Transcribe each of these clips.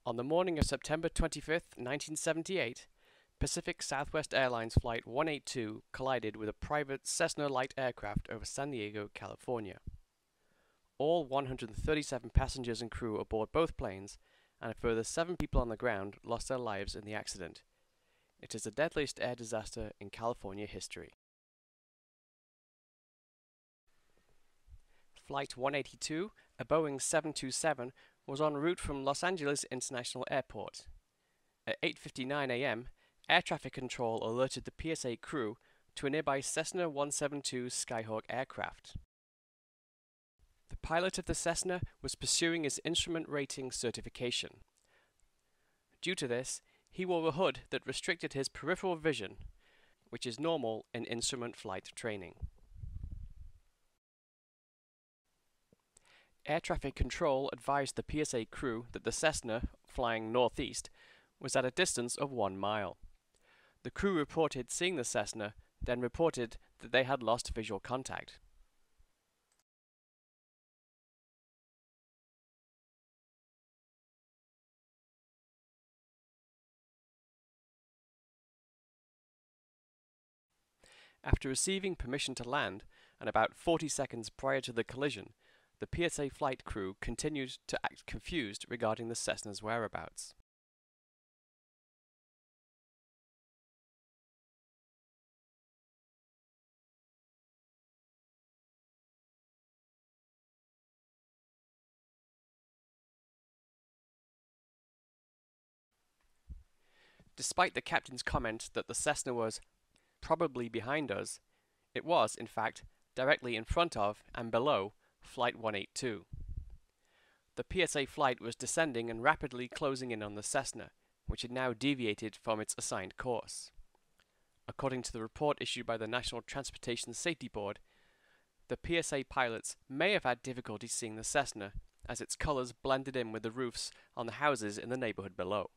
On the morning of September 25, 1978, Pacific Southwest Airlines Flight 182 collided with a private Cessna light aircraft over San Diego, California. All 137 passengers and crew aboard both planes, and a further 7 people on the ground, lost their lives in the accident. It is the deadliest air disaster in California history. Flight 182, a Boeing 727, was en route from Los Angeles International Airport. At 8:59 a.m., air traffic control alerted the PSA crew to a nearby Cessna 172 Skyhawk aircraft. The pilot of the Cessna was pursuing his instrument rating certification. Due to this, he wore a hood that restricted his peripheral vision, which is normal in instrument flight training. Air traffic control advised the PSA crew that the Cessna, flying northeast, was at a distance of 1 mile. The crew reported seeing the Cessna, then reported that they had lost visual contact. After receiving permission to land, and about 40 seconds prior to the collision, the PSA flight crew continued to act confused regarding the Cessna's whereabouts. Despite the captain's comment that the Cessna was probably behind us, it was, in fact, directly in front of and below Flight 182. The PSA flight was descending and rapidly closing in on the Cessna, which had now deviated from its assigned course. According to the report issued by the National Transportation Safety Board, the PSA pilots may have had difficulty seeing the Cessna, as its colors blended in with the roofs on the houses in the neighborhood below.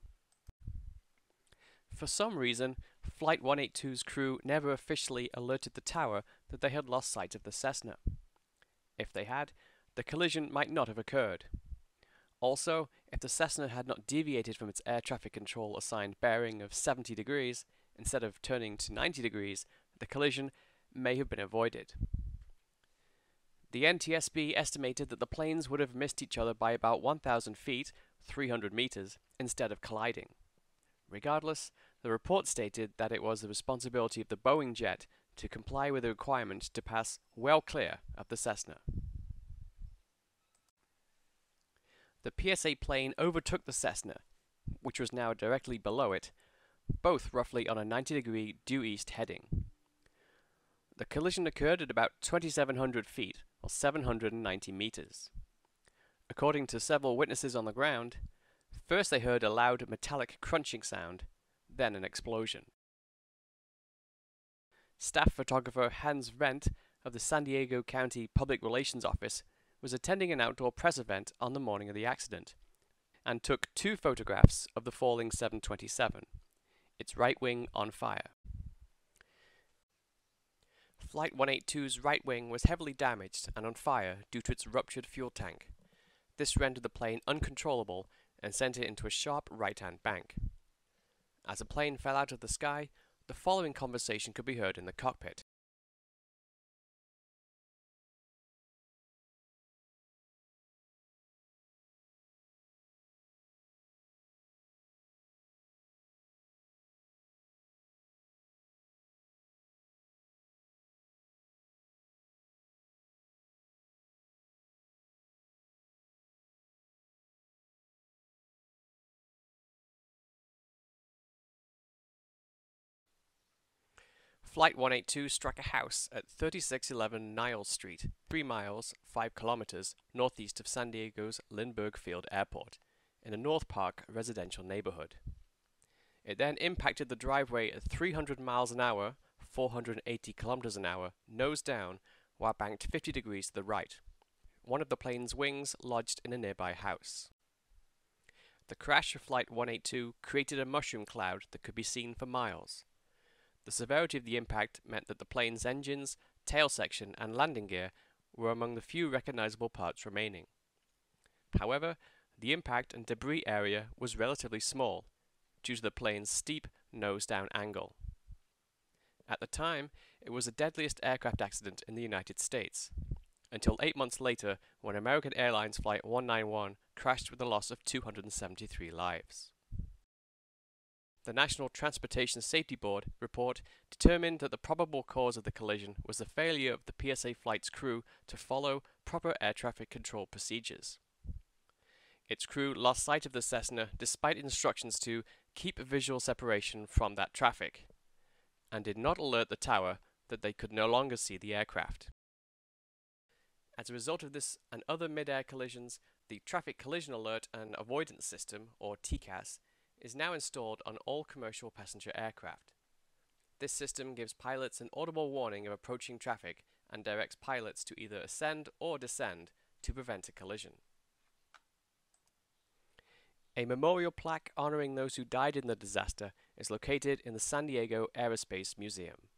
For some reason, Flight 182's crew never officially alerted the tower that they had lost sight of the Cessna. If they had, the collision might not have occurred. Also, if the Cessna had not deviated from its air traffic control assigned bearing of 70 degrees, instead of turning to 90 degrees, the collision may have been avoided. The NTSB estimated that the planes would have missed each other by about 1,000 feet, 300 meters, instead of colliding. Regardless, the report stated that it was the responsibility of the Boeing jet to comply with the requirement to pass well clear of the Cessna. The PSA plane overtook the Cessna, which was now directly below it, both roughly on a 90-degree due east heading. The collision occurred at about 2,700 feet, or 790 meters. According to several witnesses on the ground, first they heard a loud metallic crunching sound, then an explosion. Staff photographer Hans Wendt of the San Diego County Public Relations Office was attending an outdoor press event on the morning of the accident, and took 2 photographs of the falling 727, its right wing on fire. Flight 182's right wing was heavily damaged and on fire due to its ruptured fuel tank. This rendered the plane uncontrollable and sent it into a sharp right-hand bank. As the plane fell out of the sky, the following conversation could be heard in the cockpit. Flight 182 struck a house at 3611 Niles Street, 3 miles, 5 kilometers northeast of San Diego's Lindbergh Field Airport, in a North Park residential neighborhood. It then impacted the driveway at 300 miles an hour, 480 kilometers an hour, nose down, while banked 50 degrees to the right. One of the plane's wings lodged in a nearby house. The crash of Flight 182 created a mushroom cloud that could be seen for miles. The severity of the impact meant that the plane's engines, tail section, and landing gear were among the few recognizable parts remaining. However, the impact and debris area was relatively small due to the plane's steep nose-down angle. At the time, it was the deadliest aircraft accident in the United States, until 8 months later when American Airlines Flight 191 crashed with a loss of 273 lives. The National Transportation Safety Board report determined that the probable cause of the collision was the failure of the PSA flight's crew to follow proper air traffic control procedures. Its crew lost sight of the Cessna despite instructions to keep visual separation from that traffic, and did not alert the tower that they could no longer see the aircraft. As a result of this and other mid-air collisions, the Traffic Collision Alert and Avoidance System, or TCAS, is now installed on all commercial passenger aircraft. This system gives pilots an audible warning of approaching traffic and directs pilots to either ascend or descend to prevent a collision. A memorial plaque honoring those who died in the disaster is located in the San Diego Aerospace Museum.